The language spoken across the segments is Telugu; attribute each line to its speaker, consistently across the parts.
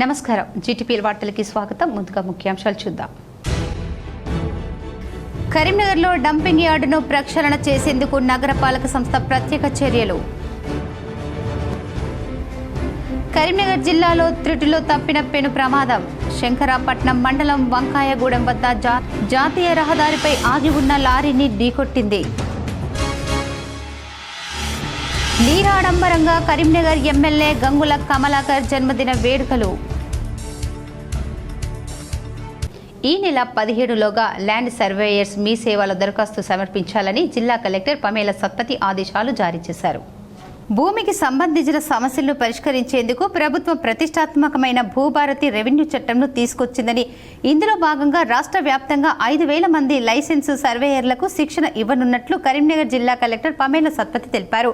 Speaker 1: నమస్కారం జీటీపీఎల్ వార్తలకి స్వాగతం. ముందుగా ముఖ్యాంశాలు చూద్దాం. కరీంనగర్లో డంపింగ్ యార్డును ప్రక్షాళన చేసేందుకు నగరపాలక సంస్థ ప్రత్యేక చర్యలు. కరీంనగర్ జిల్లాలో త్రుటిలో తప్పిన పెను ప్రమాదం. శంకరాపట్నం మండలం వంకాయగూడెం వద్ద జాతీయ రహదారిపై ఆగి ఉన్న లారీని ఢీకొట్టింది. నీరాడంబరంగా కరీంనగర్ ఎమ్మెల్యే గంగుల కమలాకర్ జన్మదిన వేడుకలు. ఈ నెల 17లోగా ల్యాండ్ సర్వేయర్స్ మీ సేవల దరఖాస్తు సమర్పించాలని జిల్లా కలెక్టర్ పమేల సత్పతి ఆదేశాలు జారీ చేశారు. భూమికి సంబంధించిన సమస్యలను పరిష్కరించేందుకు ప్రభుత్వం ప్రతిష్టాత్మకమైన భూభారతి రెవెన్యూ చట్టంను తీసుకొచ్చిందని, ఇందులో భాగంగా రాష్ట్ర వ్యాప్తంగా 5,000 మంది లైసెన్సు సర్వేయర్లకు శిక్షణ ఇవ్వనున్నట్లు కరీంనగర్ జిల్లా కలెక్టర్ పమేల సత్పతి తెలిపారు.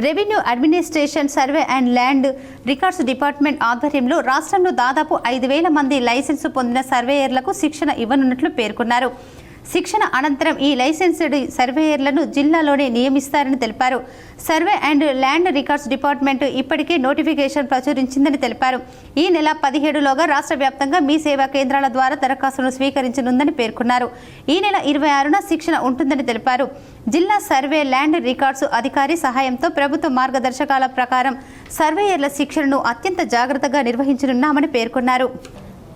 Speaker 1: Revenue administration survey and land records department ఆధ్వర్యంలో రాష్ట్రంలో దాదాపు 5,000 మంది లైసెన్సు పొందిన సర్వేయర్లకు శిక్షణ ఇవ్వనున్నట్లు పేర్కొన్నారు. శిక్షణ అనంతరం ఈ లైసెన్స్డ్ సర్వేయర్లను జిల్లాలోనే నియమిస్తారని తెలిపారు. Survey and land records department ఇప్పటికే నోటిఫికేషన్ ప్రచురించిందని తెలిపారు. ఈ నెల 17లోగా రాష్ట్ర వ్యాప్తంగా మీ సేవా కేంద్రాల ద్వారా దరఖాస్తును స్వీకరించనుందని పేర్కొన్నారు. ఈ నెల 26న శిక్షణ ఉంటుందని తెలిపారు. జిల్లా సర్వే ల్యాండ్ రికార్డ్స్ అధికారి సహాయంతో ప్రభుత్వ మార్గదర్శకాల ప్రకారం సర్వేయర్ల శిక్షణను అత్యంత జాగ్రత్తగా నిర్వహించనున్నామని పేర్కొన్నారు.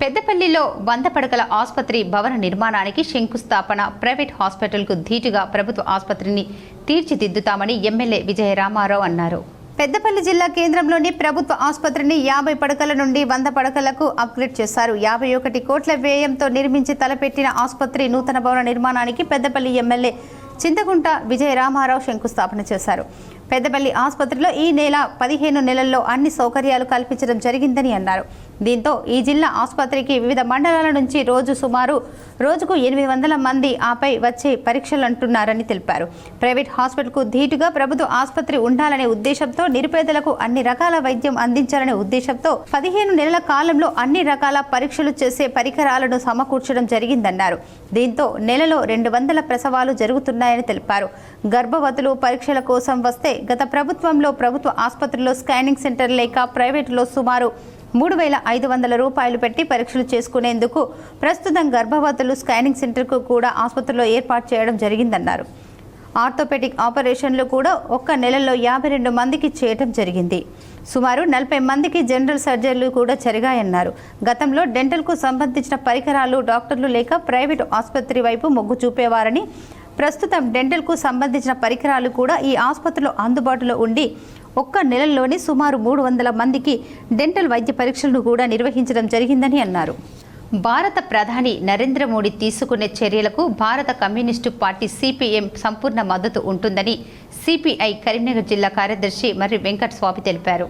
Speaker 1: పెద్దపల్లిలో 100 పడకల ఆసుపత్రి భవన నిర్మాణానికి శంకుస్థాపన. ప్రైవేట్ హాస్పిటల్కు ధీటుగా ప్రభుత్వ ఆసుపత్రిని తీర్చిదిద్దుతామని ఎమ్మెల్యే విజయ రామారావు అన్నారు. పెద్దపల్లి జిల్లా కేంద్రంలోని ప్రభుత్వ ఆసుపత్రిని 50 పడకల నుండి 100 పడకలకు అప్గ్రేడ్ చేశారు. 51 కోట్ల వ్యయంతో నిర్మించి తలపెట్టిన ఆసుపత్రి నూతన భవన నిర్మాణానికి పెద్దపల్లి ఎమ్మెల్యే చింతకుంట విజయ రామారావు శంకుస్థాపన చేశారు. పెద్దపల్లి ఆసుపత్రిలో ఈ నెల 15 నెలల్లో అన్ని సౌకర్యాలు కల్పించడం జరిగిందని అన్నారు. దీంతో ఈ జిల్లా ఆసుపత్రికి వివిధ మండలాల నుంచి రోజుకు 800 మంది ఆపై వచ్చే పరీక్షలు అంటున్నారని తెలిపారు. ప్రైవేట్ హాస్పిటల్కు ధీటుగా ప్రభుత్వ ఆసుపత్రి ఉండాలనే ఉద్దేశంతో, నిరుపేదలకు అన్ని రకాల వైద్యం అందించాలనే ఉద్దేశంతో 15 నెలల కాలంలో అన్ని రకాల పరీక్షలు చేసే పరికరాలను సమకూర్చడం జరిగిందన్నారు. దీంతో నెలలో 200 ప్రసవాలు జరుగుతున్నాయని తెలిపారు. గర్భవతులు పరీక్షల కోసం వస్తే గత ప్రభుత్వంలో ప్రభుత్వ ఆసుపత్రిలో స్కానింగ్ సెంటర్ లేక ప్రైవేటులో సుమారు 3,500 రూపాయలు పెట్టి పరీక్షలు చేసుకునేందుకు ప్రస్తుతం గర్భవతులు స్కానింగ్ సెంటర్కు కూడా ఆసుపత్రిలో ఏర్పాటు చేయడం జరిగిందన్నారు. ఆర్థోపెడిక్ ఆపరేషన్లు కూడా ఒక్క నెలలో 52 మందికి చేయడం జరిగింది. సుమారు 40 మందికి జనరల్ సర్జరీలు కూడా జరిగాయన్నారు. గతంలో డెంటల్కు సంబంధించిన పరికరాలు డాక్టర్లు లేక ప్రైవేటు ఆసుపత్రి వైపు మొగ్గు చూపేవారని, ప్రస్తుతం డెంటల్కు సంబంధించిన పరికరాలు కూడా ఈ ఆసుపత్రిలో అందుబాటులో ఉండి ఒక్క నెలల్లోనే సుమారు 300 మందికి డెంటల్ వైద్య పరీక్షలను కూడా నిర్వహించడం జరిగిందని అన్నారు. భారత ప్రధాని నరేంద్ర మోడీ తీసుకునే చర్యలకు భారత కమ్యూనిస్టు పార్టీ సిపిఎం సంపూర్ణ మద్దతు ఉంటుందని సిపిఐ కరీంనగర్ జిల్లా కార్యదర్శి మర్రి వెంకట స్వామి తెలిపారు.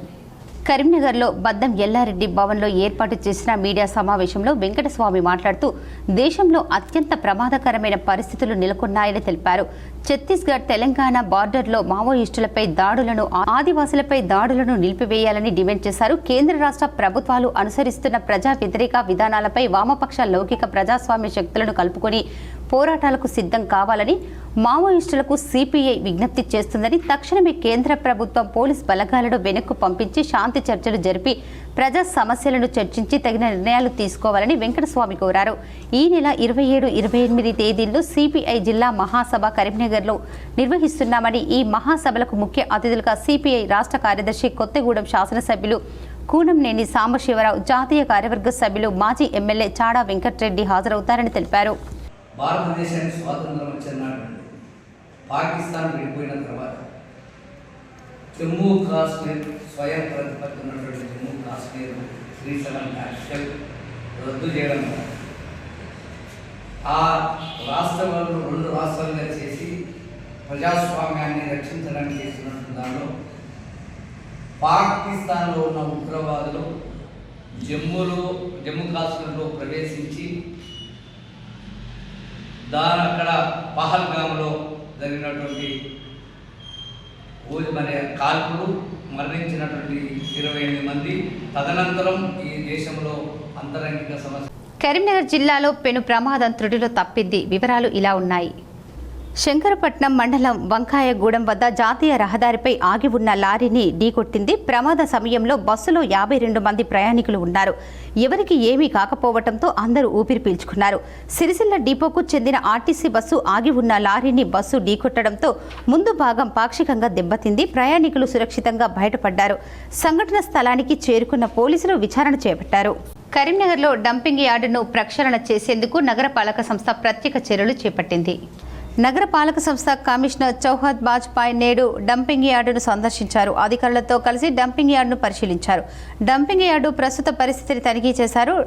Speaker 1: కరీంనగర్లో బద్దం ఎల్లారెడ్డి భవన్లో ఏర్పాటు చేసిన మీడియా సమావేశంలో వెంకటస్వామి మాట్లాడుతూ దేశంలో అత్యంత ప్రమాదకరమైన పరిస్థితులు నెలకొన్నాయని తెలిపారు. ఛత్తీస్గఢ్ తెలంగాణ బార్డర్లో మావోయిస్టులపై దాడులను, ఆదివాసులపై దాడులను నిలిపివేయాలని డిమాండ్ చేశారు. కేంద్ర రాష్ట్ర ప్రభుత్వాలు అనుసరిస్తున్న ప్రజా వ్యతిరేక విధానాలపై వామపక్ష లౌకిక ప్రజాస్వామ్య శక్తులను కలుపుకొని పోరాటాలకు సిద్ధం కావాలని మావోయిస్టులకు సిపిఐ విజ్ఞప్తి చేస్తుందని, తక్షణమే కేంద్ర ప్రభుత్వం పోలీస్ బలగాలను వెనక్కు పంపించి శాంతి చర్చలు జరిపి ప్రజా సమస్యలను చర్చించి తగిన నిర్ణయాలు తీసుకోవాలని వెంకటస్వామి కోరారు. ఈ నెల 27, 28 తేదీల్లో సిపిఐ జిల్లా మహాసభ కరీంనగర్లో నిర్వహిస్తున్నామని, ఈ మహాసభలకు ముఖ్య అతిథులుగా సిపిఐ రాష్ట్ర కార్యదర్శి కొత్తగూడెం శాసనసభ్యులు కూనంనేని సాంబశివరావు, జాతీయ కార్యవర్గ సభ్యులు మాజీ ఎమ్మెల్యే చాడా వెంకటరెడ్డి హాజరవుతారని తెలిపారు.
Speaker 2: భారతదేశానికి స్వాతంత్రం వచ్చినాడు పాకిస్తాన్ విడిపోయిన తర్వాత జమ్మూ కాశ్మీర్ స్వయం ప్రతిపత్తి ఉన్నటువంటి జమ్మూ కాశ్మీర్ శ్రీశైలం క్యాపిటల్ రద్దు చేయడం, ఆ రాష్ట్రాలను 2 రాష్ట్రాలుగా చేసి ప్రజాస్వామ్యాన్ని రక్షించడానికి చేస్తున్నట్టు దానిలో పాకిస్తాన్లో ఉన్న ఉగ్రవాదులు జమ్మూ కాశ్మీర్లో ప్రవేశించి అక్కడ పహల్గామ్లో జరిగినటువంటి కాల్పులు మరణించినటువంటి 28 మంది. తదనంతరం ఈ దేశంలో అంతరంగిక సమస్య.
Speaker 1: కరీంనగర్ జిల్లాలో పెను ప్రమాదం త్రుటిలో తప్పింది. వివరాలు ఇలా ఉన్నాయి. శంకరపట్నం మండలం వంకాయగూడెం వద్ద జాతీయ రహదారిపై ఆగి ఉన్న లారీని ఢీకొట్టింది. ప్రమాద సమయంలో బస్సులో 52 మంది ప్రయాణికులు ఉన్నారు. ఎవరికి ఏమీ కాకపోవడంతో అందరూ ఊపిరి పీల్చుకున్నారు. సిరిసిల్ల డిపోకు చెందిన ఆర్టీసీ బస్సు ఆగి ఉన్న లారీని బస్సు ఢీకొట్టడంతో ముందు భాగం పాక్షికంగా దెబ్బతింది. ప్రయాణికులు సురక్షితంగా బయటపడ్డారు. సంఘటన స్థలానికి చేరుకున్న పోలీసులు విచారణ చేపట్టారు. కరీంనగర్లో డంపింగ్ యార్డును ప్రక్షాళన చేసేందుకు నగరపాలక సంస్థ ప్రత్యేక చర్యలు చేపట్టింది. నగరపాలక సంస్థ కమిషనర్ చౌహద్ బాజ్పాయ్ నేడు డంపింగ్ యార్డును సందర్శించారు. అధికారులతో కలిసి డంపింగ్ యార్డును పరిశీలించారు. డంపింగ్ యార్డు ప్రస్తుత పరిస్థితిని తనిఖీ చేశారు.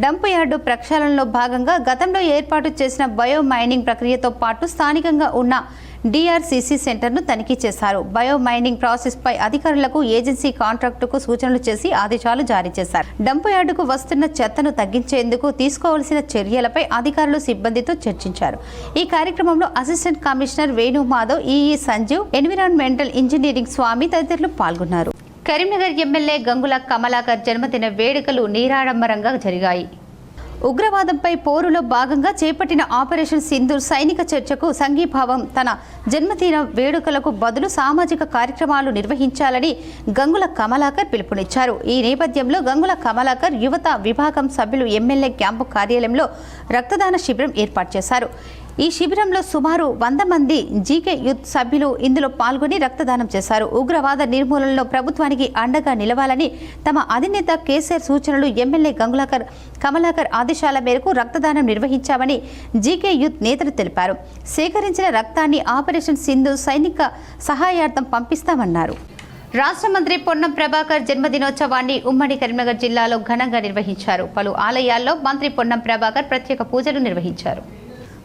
Speaker 1: డంప్ యార్డు ప్రక్షాళనలో భాగంగా గతంలో ఏర్పాటు చేసిన బయో మైనింగ్ ప్రక్రియతో పాటు స్థానికంగా ఉన్న డిఆర్సీసీ సెంటర్ను తనిఖీ చేశారు. బయో మైనింగ్ ప్రాసెస్ పై అధికారులకు ఏజెన్సీ కాంట్రాక్టుకు సూచనలు చేసి ఆదేశాలు జారీ చేశారు. డంప్ యార్డుకు వస్తున్న చెత్తను తగ్గించేందుకు తీసుకోవాల్సిన చర్యలపై అధికారులు సిబ్బందితో చర్చించారు. ఈ కార్యక్రమంలో assistant commissioner Venu Madhav, EE Sanjeev, environmental engineering Swamy తదితరులు పాల్గొన్నారు. కరీంనగర్ ఎమ్మెల్యే గంగుల కమలాకర్ జన్మదిన వేడుకలు నిరాడంబరంగా జరిగాయి. ఉగ్రవాదంపై పోరులో భాగంగా చేపట్టిన ఆపరేషన్ సింధూర్ సైనిక చర్చకు సంఘీభావం తన జన్మదిన వేడుకలకు బదులు సామాజిక కార్యక్రమాలు నిర్వహించాలని గంగుల కమలాకర్ పిలుపునిచ్చారు. ఈ నేపథ్యంలో గంగుల కమలాకర్ యువత విభాగం సభ్యులు ఎమ్మెల్యే క్యాంపు కార్యాలయంలో రక్తదాన శిబిరం ఏర్పాటు చేశారు. ఈ శిబిరంలో సుమారు 100 మంది జీకే యూత్ సభ్యులు ఇందులో పాల్గొని రక్తదానం చేశారు. ఉగ్రవాద నిర్మూలనలో ప్రభుత్వానికి అండగా నిలవాలని తమ అధినేత కేసీఆర్ సూచనలు ఎమ్మెల్యే కమలాకర్ ఆదేశాల మేరకు రక్తదానం నిర్వహించామని జీకే యూత్ నేతలు తెలిపారు. సేకరించిన రక్తాన్ని ఆపరేషన్ సింధు సైనిక సహాయార్థం పంపిస్తామన్నారు. రాష్ట్ర మంత్రి పొన్నం ప్రభాకర్ జన్మదినోత్సవాన్ని ఉమ్మడి కరీంనగర్ జిల్లాలో ఘనంగా నిర్వహించారు. పలు ఆలయాల్లో మంత్రి పొన్నం ప్రభాకర్ ప్రత్యేక పూజలు నిర్వహించారు.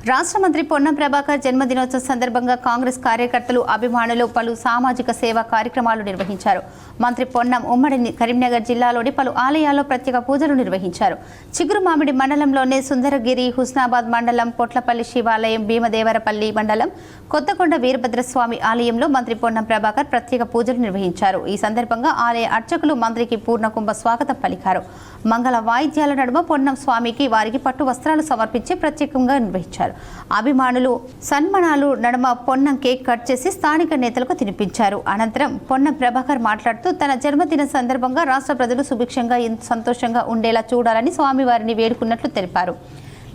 Speaker 1: రాష్ట్ర మంత్రి పొన్నం ప్రభాకర్ జన్మదినోత్సవం సందర్భంగా కాంగ్రెస్ కార్యకర్తలు, అభిమానులు పలు సామాజిక సేవా కార్యక్రమాలు నిర్వహించారు. మంత్రి పొన్నం ఉమ్మడి కరీంనగర్ జిల్లాలోని పలు ఆలయాల్లో ప్రత్యేక పూజలు నిర్వహించారు. చిగురుమామిడి మండలంలోని సుందరగిరి, హుస్నాబాద్ మండలం, పొట్లపల్లి శివాలయం, భీమదేవరపల్లి మండలం, కొత్తకొండ వీరభద్రస్వామి ఆలయంలో మంత్రి పొన్నం ప్రభాకర్ ప్రత్యేక పూజలు నిర్వహించారు. ఈ సందర్భంగా ఆలయ అర్చకులు మంత్రికి పూర్ణకుంభ స్వాగతం పలికారు. మంగళ వాయిద్యాల నడుమ పొన్నం స్వామికి వారికి పట్టు వస్త్రాలు సమర్పించి ప్రత్యేకంగా నిర్వహించారు. అభిమానులు సన్మానాలు నడుమ పొన్నం కేక్ కట్ చేసి స్థానిక నేతలకు తినిపించారు. అనంతరం పొన్నం ప్రభాకర్ మాట్లాడుతూ తన జన్మదిన సందర్భంగా రాష్ట్ర ప్రజలు సుభిక్షంగా సంతోషంగా ఉండేలా చూడాలని స్వామివారిని వేడుకున్నట్లు తెలిపారు.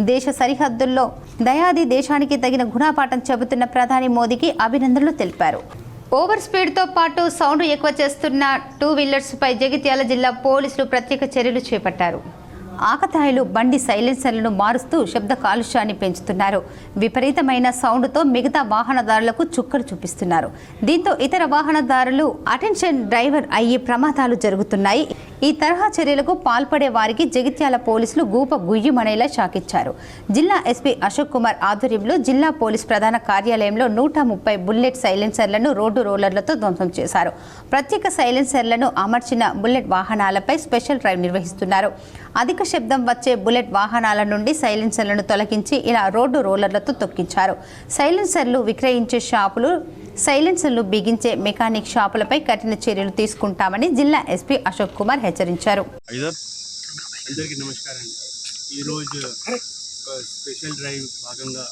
Speaker 1: దేశ సరిహద్దుల్లో దయాది దేశానికి తగిన గుణపాఠం చెబుతున్న ప్రధాని మోదీకి అభినందనలు తెలిపారు. ఓవర్ స్పీడ్తో పాటు సౌండ్ ఎక్కువ చేస్తున్న 2 వీలర్స్పై జగిత్యాల జిల్లా పోలీసులు ప్రత్యేక చర్యలు చేపట్టారు. ఆకతాయిలు బండి సైలెన్సర్లను మారుస్తూ శబ్ద కాలుష్యాన్ని పెంచుతున్నారు. విపరీతమైన సౌండ్తో మిగతా వాహనదారులకు చుక్కలు చూపిస్తున్నారు. దీంతో ఇతర వాహనదారులు అటెన్షన్ డ్రైవర్ అయ్యే ప్రమాదాలు జరుగుతున్నాయి. ఈ తరహా చర్యలకు పాల్పడే వారికి జగిత్యాల పోలీసులు గూప గుయ్యమనేలా షాకిచ్చారు. జిల్లా ఎస్పీ అశోక్ కుమార్ ఆధ్వర్యంలో జిల్లా పోలీస్ ప్రధాన కార్యాలయంలో 130 బుల్లెట్ సైలెన్సర్లను రోడ్డు రోలర్లతో ధ్వంసం చేశారు. ప్రత్యేక సైలెన్సర్లను అమర్చిన బుల్లెట్ వాహనాలపై స్పెషల్ డ్రైవ్ నిర్వహిస్తున్నారు. అధిక శబ్దం వచ్చే బుల్లెట్ వాహనాల నుండి సైలెన్సర్లను తొలగించి ఇలా రోడ్డు రోలర్లతో తొక్కించారు. సైలెన్సర్లు విక్రయించే షాపులు, సైలెన్సర్లు బిగించే మెకానిక్ షాపులపై కఠిన చర్యలు తీసుకుంటామని జిల్లా ఎస్పీ అశోక్ కుమార్ హెచ్చరించారు.
Speaker 3: అందరికీ నమస్కారం అండి. ఈరోజు స్పెషల్ డ్రైవ్ భాగంగా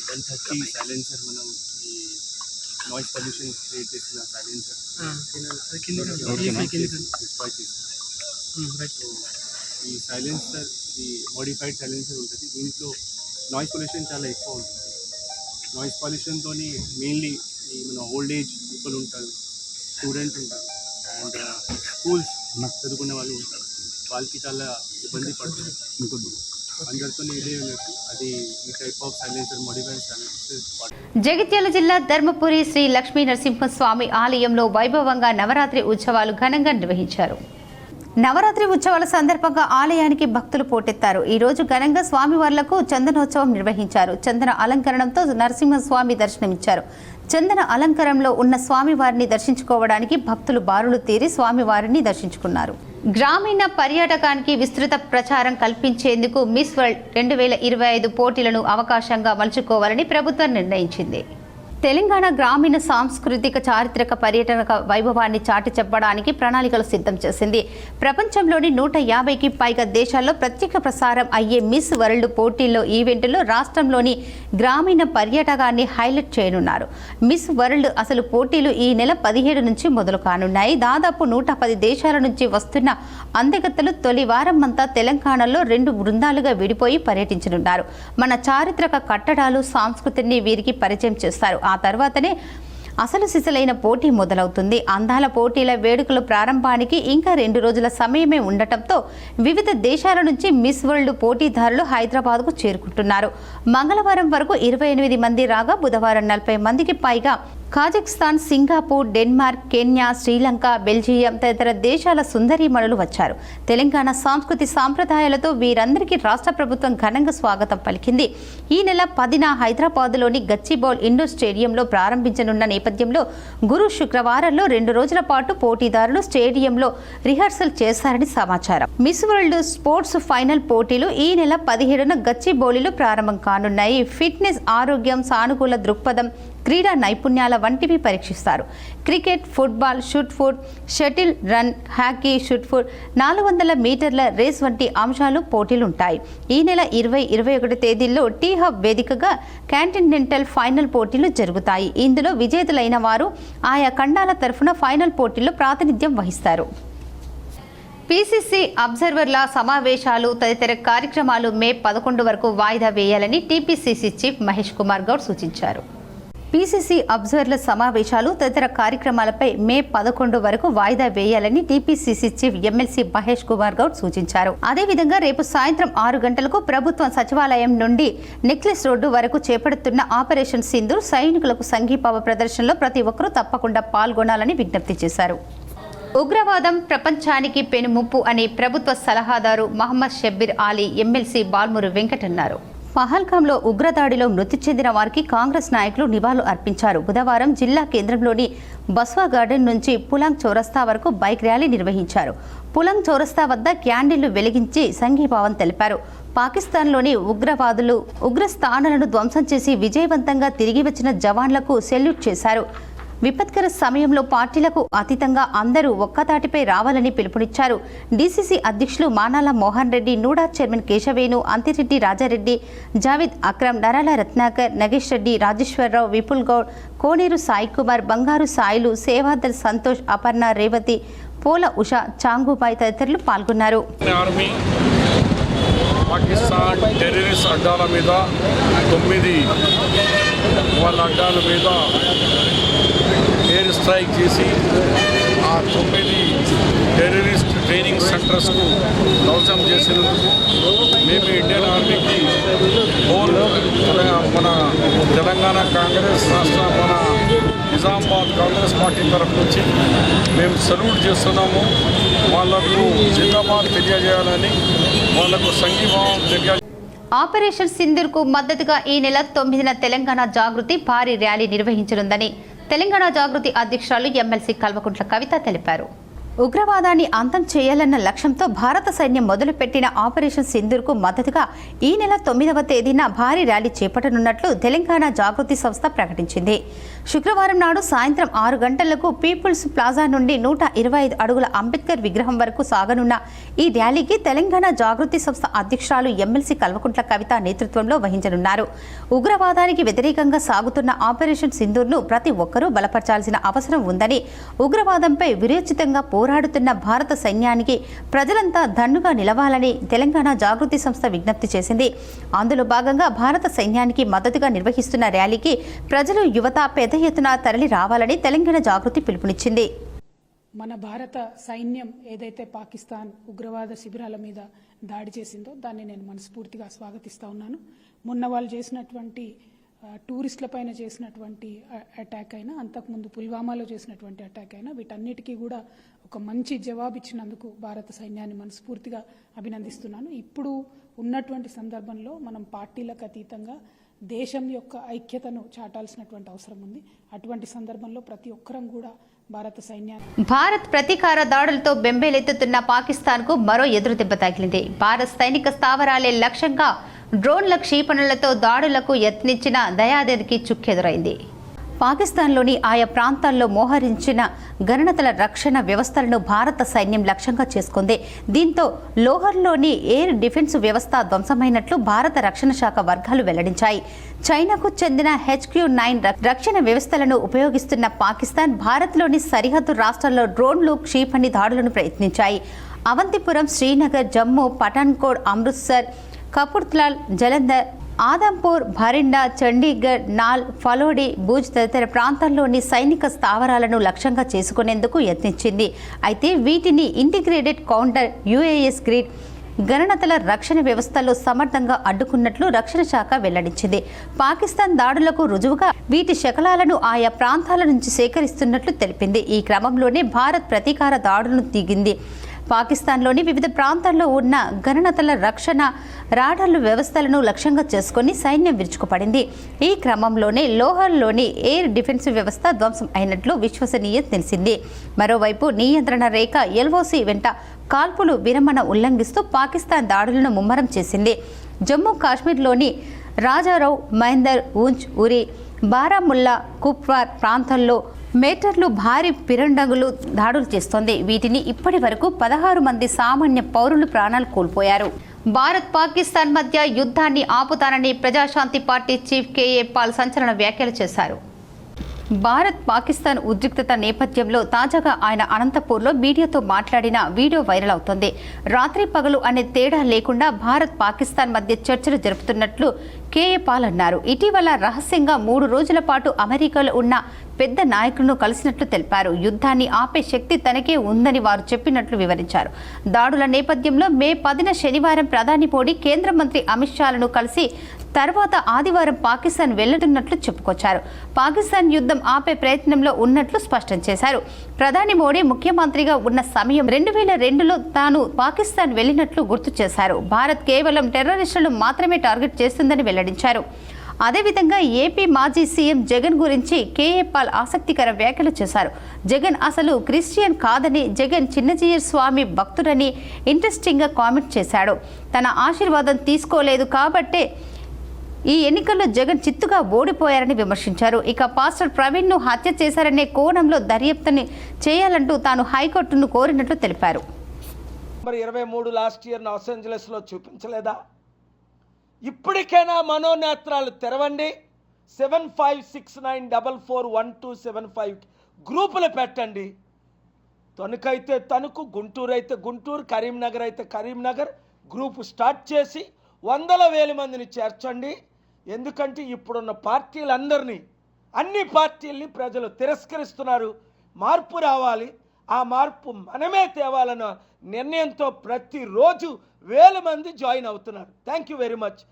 Speaker 3: 130 సైలెన్సర్ మనం ఈ నాయిస్ పొల్యూషన్ క్రియేట్ చేసిన సైలెన్సర్ ఈ సైలెన్సర్ ఇది మోడిఫైడ్ సైలెన్సర్ ఉంటుంది. దీంట్లో నాయిస్ పొల్యూషన్ చాలా ఎక్కువ ఉంటుంది. నాయిస్ పొల్యూషన్తో మెయిన్లీ ఈ మన ఓల్డ్ ఏజ్ పీపుల్ ఉంటారు, స్టూడెంట్స్ ఉంటారు, అండ్ స్కూల్స్ చదువుకునే వాళ్ళు ఉంటారు. వాళ్ళకి చాలా ఇబ్బంది పడుతుంది. అందరితో ఇదే ఉన్నట్టు అది ఈ type of silencer modified silencer.
Speaker 1: Jagtial జిల్లా ధర్మపురి శ్రీ లక్ష్మీ నరసింహస్వామి ఆలయంలో వైభవంగా నవరాత్రి ఉత్సవాలు ఘనంగా నిర్వహించారు. నవరాత్రి ఉత్సవాల సందర్భంగా ఆలయానికి భక్తులు పోటెత్తారు. ఈ రోజు ఘనంగా స్వామివార్లకు చందనోత్సవం నిర్వహించారు. చందన అలంకరణంతో నరసింహస్వామి దర్శనమిచ్చారు. చందన అలంకరణలో ఉన్న స్వామివారిని దర్శించుకోవడానికి భక్తులు బారులు తీరి స్వామివారిని దర్శించుకున్నారు. గ్రామీణ పర్యాటకానికి విస్తృత ప్రచారం కల్పించేందుకు మిస్ వరల్డ్ 2025 పోటీలను అవకాశంగా మలుచుకోవాలని ప్రభుత్వం నిర్ణయించింది. తెలంగాణ గ్రామీణ సాంస్కృతిక చారిత్రక పర్యటన వైభవాన్ని చాటి చెప్పడానికి ప్రణాళికలు సిద్ధం చేసింది. ప్రపంచంలోని 150కి పైగా దేశాల్లో ప్రత్యేక ప్రసారం అయ్యే మిస్ వరల్డ్ పోటీల్లో ఈవెంట్లో రాష్ట్రంలోని గ్రామీణ పర్యాటకాన్ని హైలైట్ చేయనున్నారు. మిస్ వరల్డ్ అసలు పోటీలు ఈ నెల 17 నుంచి మొదలు కానున్నాయి. దాదాపు 110 దేశాల నుంచి వస్తున్న అందగత్తలు తొలి వారం అంతా తెలంగాణలో 2 బృందాలుగా విడిపోయి పర్యటించనున్నారు. మన చారిత్రక కట్టడాలు, సంస్కృతిని వీరికి పరిచయం చేస్తారు. ఆ తర్వాతనే అసలు సిసలైన పోటీ మొదలవుతుంది. అందాల పోటీల వేడుకలు ప్రారంభానికి ఇంకా 2 రోజుల సమయమే ఉండటంతో వివిధ దేశాల నుంచి మిస్ వరల్డ్ పోటీదారులు హైదరాబాద్కు చేరుకుంటున్నారు. మంగళవారం వరకు 28 మంది రాగా బుధవారం 40 మందికి పైగా Kazakhstan, Singapore, Denmark, Kenya, Sri Lanka, Belgium తదితర దేశాల సుందరీమణులు వచ్చారు. తెలంగాణ సంస్కృతి సాంప్రదాయాలతో వీరందరికీ రాష్ట్ర ప్రభుత్వం ఘనంగా స్వాగతం పలికింది. ఈ నెల 10న హైదరాబాద్లోని గచ్చిబౌల్ ఇండోర్ స్టేడియంలో ప్రారంభించనున్న నేపథ్యంలో గురు శుక్రవారంలో 2 రోజుల పాటు పోటీదారులు స్టేడియంలో రిహార్సల్ చేశారని సమాచారం. మిస్ వరల్డ్ స్పోర్ట్స్ ఫైనల్ పోటీలు ఈ నెల 17న గచ్చిబౌలిలో ప్రారంభం కానున్నాయి. ఫిట్నెస్, ఆరోగ్యం, సానుకూల దృక్పథం, క్రీడా నైపుణ్యాల వంటివి పరీక్షిస్తారు. Cricket, football, shoot foot, shuttle run, hockey, shoot foot, 400 మీటర్ల రేస్ వంటి అంశాలు పోటీలుంటాయి. ఈ నెల 20, 21 తేదీల్లో టీ హబ్ వేదికగా కాంటినెంటల్ ఫైనల్ పోటీలు జరుగుతాయి. ఇందులో విజేతలైన వారు ఆయా ఖండాల తరఫున ఫైనల్ పోటీల్లో ప్రాతినిధ్యం వహిస్తారు. పీసీసీ అబ్జర్వర్ల సమావేశాలు తదితర కార్యక్రమాలు మే 11 వరకు వాయిదా వేయాలని టీపీసీసీ చీఫ్ మహేష్ కుమార్ గౌడ్ సూచించారు. పీసీసీ అబ్జర్వర్ల సమావేశాలు తదితర కార్యక్రమాలపై మే 11 వరకు వాయిదా వేయాలని TPCC chief MLC Mahesh Kumar Goud సూచించారు. అదేవిధంగా రేపు సాయంత్రం 6 గంటలకు ప్రభుత్వ సచివాలయం నుండి నెక్లెస్ రోడ్డు వరకు చేపడుతున్న ఆపరేషన్ సింధూర్ సైనికులకు సంఘీభావ ప్రదర్శనలో ప్రతి ఒక్కరూ తప్పకుండా పాల్గొనాలని విజ్ఞప్తి చేశారు. ఉగ్రవాదం ప్రపంచానికి పెనుముప్పు అని ప్రభుత్వ సలహాదారు మహమ్మద్ షబ్బీర్ అలీ ఎమ్మెల్సీ బాల్మూరు వెంకట్ అన్నారు. పహల్గాంలో ఉగ్రదాడిలో మృతి చెందిన వారికి కాంగ్రెస్ నాయకులు నివాళులు అర్పించారు. బుధవారం జిల్లా కేంద్రంలోని బస్వా గార్డెన్ నుంచి పులాంగ్ చౌరస్తా వరకు బైక్ ర్యాలీ నిర్వహించారు. పులాంగ్ చౌరస్తా వద్ద క్యాండిళ్లు వెలిగించి సంఘీభావం తెలిపారు. పాకిస్తాన్లోని ఉగ్రవాదులు ఉగ్రస్థానాలను ధ్వంసం చేసి విజయవంతంగా తిరిగి వచ్చిన జవాన్లకు సెల్యూట్ చేశారు. విపత్కర సమయంలో పార్టీలకు అతీతంగా అందరూ ఒక్కతాటిపై రావాలని పిలుపునిచ్చారు. డీసీసీ అధ్యక్షులు మానాల మోహన్ రెడ్డి, నూడా చైర్మన్ కేశవేణు, అంతిరెడ్డి రాజారెడ్డి, జావేద్ అక్రమ్, నరాల రత్నాకర్, నగేష్ రెడ్డి, రాజేశ్వరరావు, విపుల్ గౌడ్, కోనేరు సాయి కుమార్, బంగారు సాయిలు, సేవాదల్ సంతోష్, అపర్ణ, రేవతి, పోల ఉష, చాంగుబాయ్ తదితరులు పాల్గొన్నారు.
Speaker 4: పాకిస్తాన్ టెర్రరిస్ట్ అడ్డాల మీద 9 వాళ్ళ అడ్డాల మీద ఎయిర్ స్ట్రైక్ చేసి ఆ 9 టెర్రరిస్ట్ ట్రైనింగ్ సెంటర్స్కు ధ్వంసం చేసినందుకు మేము ఇండియన్ ఆర్మీకి హోల్ మన తెలంగాణ కాంగ్రెస్ రాష్ట్ర మన నిజామాబాద్ కాంగ్రెస్ పార్టీ తరఫు నుంచి మేము సల్యూట్ చేస్తున్నాము. వాళ్లకు జిందాబాద్ తెలియజేయాలని, వాళ్లకు సంఘీభావం తెలియాలి.
Speaker 1: ఆపరేషన్ సింధూర్కు మద్దతుగా ఈ నెల 9న తెలంగాణ జాగృతి భారీ ర్యాలీ నిర్వహించనుందని తెలంగాణ జాగృతి అధ్యక్షురాలు ఎమ్మెల్సీ కల్వకుంట్ల కవిత తెలిపారు. ఉగ్రవాదాన్ని అంతం చేయాలన్న లక్ష్యంతో భారత సైన్యం మొదలుపెట్టిన ఆపరేషన్ సింధూర్కు మద్దతుగా ఈ నెల 9వ తేదీన భారీ ర్యాలీ చేపట్టనున్నట్లు తెలంగాణ జాగృతి సంస్థ ప్రకటించింది. శుక్రవారం నాడు సాయంత్రం 6 గంటలకు పీపుల్స్ ప్లాజా నుండి 125 అడుగుల అంబేద్కర్ విగ్రహం వరకు సాగనున్న ఈ ర్యాలీకి తెలంగాణ జాగృతి సంస్థ అధ్యక్షురాలు ఎమ్మెల్సీ కల్వకుంట్ల కవిత నేతృత్వంలో వహించనున్నారు. ఉగ్రవాదానికి వ్యతిరేకంగా సాగుతున్న ఆపరేషన్ సింధూర్ను ప్రతి ఒక్కరూ బలపరచాల్సిన అవసరం ఉందని, ఉగ్రవాదంపై విరోచితంగా పోరాడుతున్న భారత సైన్యానికి ప్రజలంతా దన్నుగా నిలవాలని తెలంగాణ జాగృతి సంస్థ విజ్ఞప్తి చేసింది. అందులో భాగంగా భారత సైన్యానికి మద్దతుగా నిర్వహిస్తున్న ర్యాలీకి ప్రజలు, యువత పెద్ద ఎత్తున తరలి రావాలని తెలంగాణ జాగృతి పిలుపునిచ్చింది.
Speaker 5: మన భారత సైన్యం ఏదైతే పాకిస్తాన్ ఉగ్రవాద శిబిరాల మీద దాడి చేసిందో దాన్ని నేను మనస్ఫూర్తిగా స్వాగతిస్తూ ఉన్నాను. మొన్న వాళ్ళు చేసినటువంటి టూరిస్టులపైన చేసినటువంటి అటాక్ అయినా, అంతకుముందు పుల్వామాలో చేసినటువంటి అటాక్ అయినా, వీటన్నిటికీ కూడా ఒక మంచి జవాబు ఇచ్చినందుకు భారత సైన్యాన్ని మనస్ఫూర్తిగా అభినందిస్తున్నాను. ఇప్పుడు ఉన్నటువంటి సందర్భంలో మనం పార్టీలకు అతీతంగా దేశం యొక్క ఐక్యతను చాటాల్సినటువంటి అవసరం ఉంది. అటువంటి సందర్భంలో ప్రతి ఒక్కరం కూడా భారత సైన్యాన్ని
Speaker 1: భారత్ ప్రతీకార దాడులతో బెంబేలెత్తుతున్న పాకిస్తాన్కు మరో ఎదురు దెబ్బ తగిలింది. భారత్ సైనిక స్థావరాలే లక్ష్యంగా డ్రోన్ల క్షిపణులతో దాడులకు యత్నించిన దయాదేవికి చుక్కెదురైంది. పాకిస్తాన్లోని ఆయా ప్రాంతాల్లో మోహరించిన గణనతల రక్షణ వ్యవస్థలను భారత సైన్యం లక్ష్యంగా చేసుకుంది. దీంతో లోహర్లోని ఎయిర్ డిఫెన్స్ వ్యవస్థ ధ్వంసమైనట్లు భారత రక్షణ శాఖ వర్గాలు వెల్లడించాయి. చైనాకు చెందిన HQ-9 రక్షణ వ్యవస్థలను ఉపయోగిస్తున్న పాకిస్తాన్ భారత్లోని సరిహద్దు రాష్ట్రాల్లో డ్రోన్లు, క్షిపణి దాడులను ప్రయత్నించాయి. అవంతిపురం, శ్రీనగర్, జమ్మూ, పఠాన్కోట్, అమృత్సర్, కపుర్థలాల్, జలంధర్, ఆదంపూర్, భరిండా, చండీగఢ్, నాల్, ఫలోడి, భూజ్ తదితర ప్రాంతాల్లోని సైనిక స్థావరాలను లక్ష్యంగా చేసుకునేందుకు యత్నించింది. అయితే వీటిని ఇంటిగ్రేటెడ్ కౌంటర్ UAS గ్రిడ్ గణనతల రక్షణ వ్యవస్థలో సమర్థంగా అడ్డుకున్నట్లు రక్షణ శాఖ వెల్లడించింది. పాకిస్తాన్ దాడులకు రుజువుగా వీటి శకలాలను ఆయా ప్రాంతాల నుంచి సేకరిస్తున్నట్లు తెలిపింది. ఈ క్రమంలోనే భారత్ ప్రతీకార దాడులను దిగింది. పాకిస్తాన్లోని వివిధ ప్రాంతాల్లో ఉన్న గణనతల రక్షణ రాడార్ల వ్యవస్థలను లక్ష్యంగా చేసుకుని సైన్యం విరుచుకుపడింది. ఈ క్రమంలోనే లోహర్లోని ఎయిర్ డిఫెన్స్ వ్యవస్థ ధ్వంసం అయినట్లు విశ్వసనీయ తెలిసింది. మరోవైపు నియంత్రణ రేఖ LOC వెంట కాల్పులు విరమణ ఉల్లంఘిస్తూ పాకిస్తాన్ దాడులను ముమ్మరం చేసింది. జమ్మూ కాశ్మీర్లోని రాజారావు, మహేందర్, ఊంచ్, ఉరి, బారాముల్లా, కుప్వార్ ప్రాంతాల్లో మేటర్లు భారీ పిరండగులు దాడులు చేస్తోంది. వీటిని ఇప్పటి వరకు 16 మంది సామాన్య పౌరులు ప్రాణాలు కోల్పోయారు. భారత్ పాకిస్తాన్ మధ్య యుద్ధాన్ని ఆపుతానని Praja Shanti party chief KA Paul సంచలన వ్యాఖ్యలు చేశారు. భారత్ పాకిస్తాన్ ఉద్రిక్తత నేపథ్యంలో తాజాగా ఆయన అనంతపూర్లో మీడియాతో మాట్లాడిన వీడియో వైరల్ అవుతోంది. రాత్రి పగలు అనే తేడా లేకుండా భారత్ పాకిస్తాన్ మధ్య చర్చలు జరుపుతున్నట్లు KA పాల్ అన్నారు. ఇటీవల రహస్యంగా 3 రోజుల పాటు అమెరికాలో ఉన్న పెద్ద నాయకులను కలిసినట్లు తెలిపారు. యుద్ధాన్ని ఆపే శక్తి తనకే ఉందని వారు చెప్పినట్లు వివరించారు. దాడుల నేపథ్యంలో మే 10న శనివారం ప్రధాని మోడీ కేంద్ర మంత్రి అమిత్ షాలను కలిసి తర్వాత ఆదివారం పాకిస్తాన్ వెళ్లనున్నట్లు చెప్పుకొచ్చారు. పాకిస్తాన్ యుద్ధం ఆపే ప్రయత్నంలో ఉన్నట్లు స్పష్టం చేశారు. ప్రధాని మోడీ ముఖ్యమంత్రిగా ఉన్న సమయం 2002లో తాను పాకిస్తాన్ వెళ్లినట్లు గుర్తు చేశారు. భారత్ కేవలం టెర్రరిస్టులను మాత్రమే టార్గెట్ చేస్తుందని వెల్లడించారు. అదేవిధంగా ఏపీ మాజీ సీఎం జగన్ గురించి KA పాల్ ఆసక్తికర వ్యాఖ్యలు చేశారు. జగన్ అసలు క్రిస్టియన్ కాదని, జగన్ చిన్నజీయర్ స్వామి భక్తుడని ఇంట్రెస్టింగ్గా కామెంట్ చేశాడు. తన ఆశీర్వాదం తీసుకోలేదు కాబట్టే ఈ ఎన్నికల్లో జగన్ చిత్తుగా ఓడిపోయారని విమర్శించారు. ఇక పాస్టర్ ప్రవీణ్ను హత్య చేశారనే కోణంలో దర్యాప్తుని చేయాలంటూ తాను హైకోర్టును కోరినట్లు తెలిపారు.
Speaker 6: 23 లాస్ట్ ఇయర్ లాస్ ఏంజలస్లో చూపించలేదా? ఇప్పటికైనా మనోనేత్రాలు తెరవండి. 7569441275 గ్రూపులు పెట్టండి. తణుకైతే తణుకు, గుంటూరు అయితే గుంటూరు, కరీంనగర్ అయితే కరీంనగర్ గ్రూపు స్టార్ట్ చేసి 100,000 మందిని చేర్చండి. ఎందుకంటే ఇప్పుడున్న పార్టీలందరినీ, అన్ని పార్టీల్ని ప్రజలు తిరస్కరిస్తున్నారు. మార్పు రావాలి. ఆ మార్పు మనమే తేవాలన్న నిర్ణయంతో ప్రతిరోజు 1000 మంది జాయిన్ అవుతున్నారు. Thank you very much.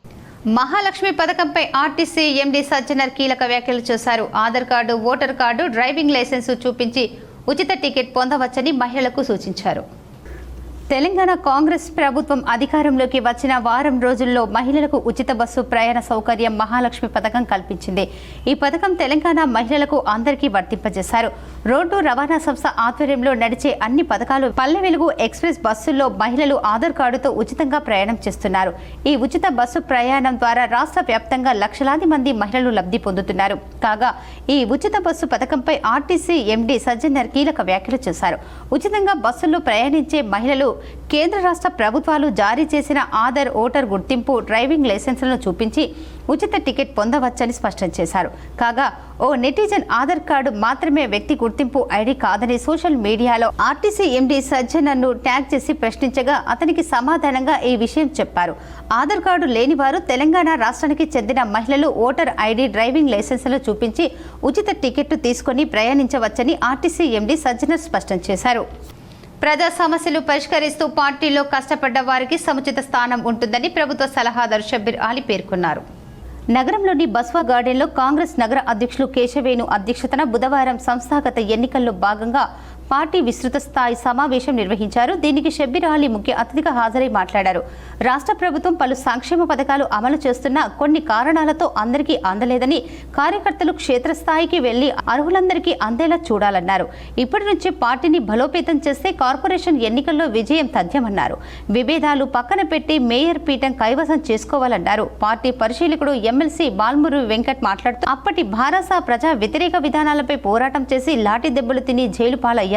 Speaker 1: Mahalakshmi పథకంపై ఆర్టీసీ MD సజ్జనర్ కీలక వ్యాఖ్యలు చేశారు. Aadhaar card, voter card, driving licence చూపించి ఉచిత టికెట్ పొందవచ్చని మహిళలకు సూచించారు. తెలంగాణ కాంగ్రెస్ ప్రభుత్వం అధికారంలోకి వచ్చిన వారం రోజుల్లో మహిళలకు ఉచిత బస్సు ప్రయాణ సౌకర్యం మహాలక్ష్మి పథకం కల్పించింది. ఈ పథకం తెలంగాణ మహిళలకు అందరికీ వర్తింపజేశారు. రోడ్డు రవాణా సంస్థ ఆధ్వర్యంలో నడిచే అన్ని పథకాలు పల్లె వెలుగు ఎక్స్ప్రెస్ బస్సుల్లో మహిళలు ఆధార్ కార్డుతో ఉచితంగా ప్రయాణం చేస్తున్నారు. ఈ ఉచిత బస్సు ప్రయాణం ద్వారా రాష్ట్ర వ్యాప్తంగా లక్షలాది మంది మహిళలు లబ్ధి పొందుతున్నారు. కాగా ఈ ఉచిత బస్సు పథకంపై ఆర్టీసీ MD సజ్జనర్ కీలక వ్యాఖ్యలు చేశారు. ఉచితంగా బస్సుల్లో ప్రయాణించే మహిళలు కేంద్ర రాష్ట్ర ప్రభుత్వాలు జారీ చేసిన ఆధార్, ఓటర్ గుర్తింపు, డ్రైవింగ్ లైసెన్సులను చూపించి ఉచిత టికెట్ పొందవచ్చని స్పష్టం చేశారు. కాగా ఓ నెటిజన్ ఆధార్ కార్డు మాత్రమే వ్యక్తి గుర్తింపు ఐడి కాదని సోషల్ మీడియాలో ఆర్టీసీ MD సజ్జనర్ను ట్యాగ్ చేసి ప్రశ్నించగా అతనికి సమాధానంగా ఈ విషయం చెప్పారు. ఆధార్ కార్డు లేని వారు తెలంగాణ రాష్ట్రానికి చెందిన మహిళలు ఓటర్ ఐడి, డ్రైవింగ్ లైసెన్సులు చూపించి ఉచిత టికెట్ తీసుకుని ప్రయాణించవచ్చని ఆర్టీసీ MD సజ్జనర్ స్పష్టం చేశారు. ప్రజా సమస్యలు పరిష్కరిస్తూ పార్టీలో కష్టపడ్డ వారికి సముచిత స్థానం ఉంటుందని ప్రభుత్వ సలహాదారు షబ్బీర్ అలీ పేర్కొన్నారు. నగరంలోని బస్వా గార్డెన్లో కాంగ్రెస్ నగర అధ్యక్షులు కేశవేణు అధ్యక్షతన బుధవారం సంస్థాగత ఎన్నికల్లో భాగంగా పార్టీ విస్తృత స్థాయి సమావేశం నిర్వహించారు. దీనికి షబ్బీర్ అలీ ముఖ్య అతిథిగా హాజరై మాట్లాడారు. రాష్ట్ర ప్రభుత్వం పలు సంక్షేమ పథకాలు అమలు చేస్తున్న కొన్ని కారణాలతో అందరికీ అందలేదని, కార్యకర్తలు క్షేత్రస్థాయికి వెళ్లి అర్హులందరికీ అందేలా చూడాలన్నారు. ఇప్పటి నుంచి పార్టీని బలోపేతం చేస్తే కార్పొరేషన్ ఎన్నికల్లో విజయం తథ్యమన్నారు. విభేదాలు పక్కన పెట్టి మేయర్ పీఠం కైవసం చేసుకోవాలన్నారు. పార్టీ పరిశీలకుడు ఎమ్మెల్సీ బాల్మురు వెంకట్ మాట్లాడుతూ అప్పటి భారత ప్రజా వ్యతిరేక విధానాలపై పోరాటం చేసి లాఠీ దెబ్బలు తిని జైలు పాలయ్యారు.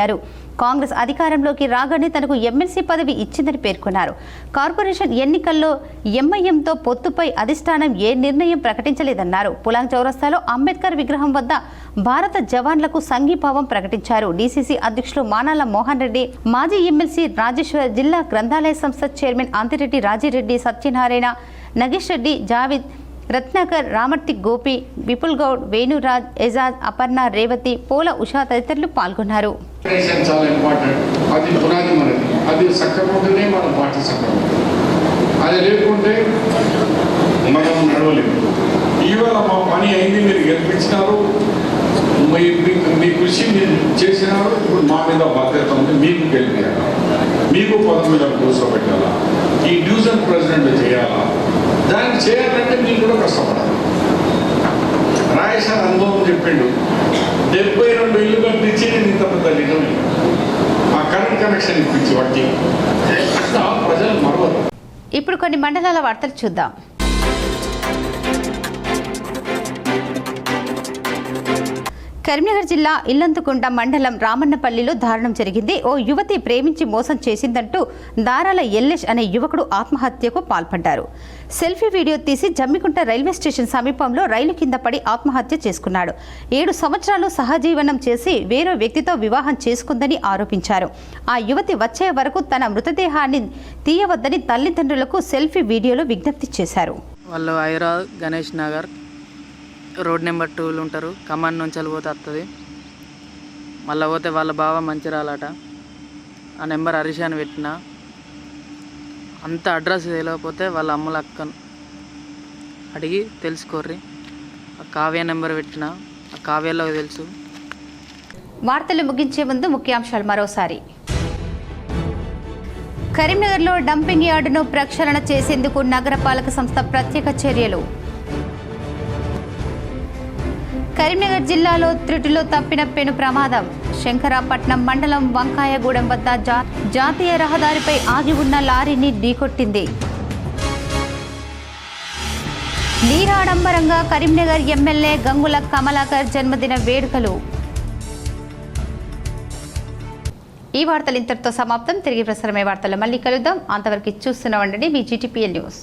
Speaker 1: కాంగ్రెస్ అధికారంలోకి రాగానే తనకు ఎమ్మెల్సీ పదవి ఇచ్చిందని పేర్కొన్నారు. కార్పొరేషన్ ఎన్నికల్లో ఎంఐఎంతో పొత్తుపై అధిష్టానం ఏ నిర్ణయం ప్రకటించలేదన్నారు. పులాంగ్ చౌరస్తాలో అంబేద్కర్ విగ్రహం వద్ద భారత జవాన్లకు సంఘీభావం ప్రకటించారు. డీసీసీ అధ్యక్షులు మానాల మోహన్ రెడ్డి, మాజీ ఎమ్మెల్సీ రాజేశ్వర్, జిల్లా గ్రంథాలయ సంస్థ చైర్మన్ అంతిరెడ్డి రాజిరెడ్డి, సత్యనారాయణ, నగేష్ రెడ్డి, జావిద్, రత్నాకర్, రామర్తి గోపి, విపుల్ గౌడ్, వేణురాజ్, ఎజాజ్, అపర్ణ, రేవతి, పోల ఉషా తదితరులు పాల్గొన్నారు.
Speaker 7: చాలా ఇంపార్టెంట్. అది పునాది మనది. అది సక్కకుంటేనే మనం పార్టీ సక్కకుంటుంది. అది లేకుంటే మనం నడవలేము. ఇవాళ మా పని అయింది, మీరు గెలిపించినారు, మీ కృషి మీరు చేసినారు. ఇప్పుడు మా మీద బాధ్యత ఉంది, మీకు గెలిపించాలా, మీకు పదం మీద కూర్చోబెట్టాలా, ఈ డివిజన్ ప్రెసిడెంట్ చేయాలా. దానికి చేయాలంటే మీరు కూడా కష్టపడాలి. రాయేశాన్ అనుభవం చెప్పిండు, 72 ఇల్లు కట్టించి నేను ఇంత పెద్ద నిజమే ఆ కరెంట్ కనెక్షన్ ఇప్పించి వాటి ప్రజలు మరవరు.
Speaker 1: ఇప్పుడు కొన్ని మండలాల వార్తలు చూద్దాం. కరీంనగర్ జిల్లా ఇల్లంతకుంట మండలం రామన్నపల్లిలో దారుణం జరిగింది. ఓ యువతి ప్రేమించి మోసం చేసిందంటూ దారాల ఎల్లేష్ అనే యువకుడు ఆత్మహత్యకు పాల్పడ్డారు. సెల్ఫీ వీడియో తీసి జమ్మికుంట రైల్వే స్టేషన్ సమీపంలో రైలు కింద పడి ఆత్మహత్య చేసుకున్నాడు. 7 సంవత్సరాలు సహజీవనం చేసి వేరే వ్యక్తితో వివాహం చేసుకుందని ఆరోపించారు. ఆ యువతి వచ్చే వరకు తన మృతదేహాన్ని తీయవద్దని తల్లిదండ్రులకు సెల్ఫీ వీడియోలో విజ్ఞప్తి చేశారు.
Speaker 8: వాళ్ళు హైదరాబాద్ గణేష్ నగర్ రోడ్ నెంబర్ 2లో ఉంటారు. కమాండ్ నుంచి వెళ్ళిపోతే వస్తుంది. మళ్ళీ పోతే వాళ్ళ బావ మంచిరాలట. ఆ నెంబర్ హరీష్ అని పెట్టిన అంత అడ్రస్ తెలియకపోతే వాళ్ళ అమ్మల అక్కను అడిగి తెలుసుకోర్రి. ఆ కావ్య నెంబర్ పెట్టిన ఆ కావ్యలో తెలుసు.
Speaker 1: వార్తలు ముగించే ముందు ముఖ్యాంశాలు మరోసారి. కరీంనగర్లో డంపింగ్ యార్డును ప్రక్షాళన చేసేందుకు నగరపాలక సంస్థ ప్రత్యేక చర్యలు. కరీంనగర్ జిల్లాలో త్రుటిలో తప్పిన పెను ప్రమాదం. శంకరాపట్నం మండలం వంకాయగూడెం వద్ద జాతీయ రహదారిపై ఆగి ఉన్న లారీని ఢీకొట్టింది. నీరాడంబరంగా కరీంనగర్ ఎమ్మెల్యే గంగుల కమలాకర్ జన్మదిన వేడుకలు. ఈ వార్తలు ఇంతటితో సమాప్తం. తిరిగి ప్రసారమయ్యే వార్తల్లో మళ్ళీ కలుద్దాం. అంతవరకు చూస్తూనే ఉండండి మీ GTPL న్యూస్.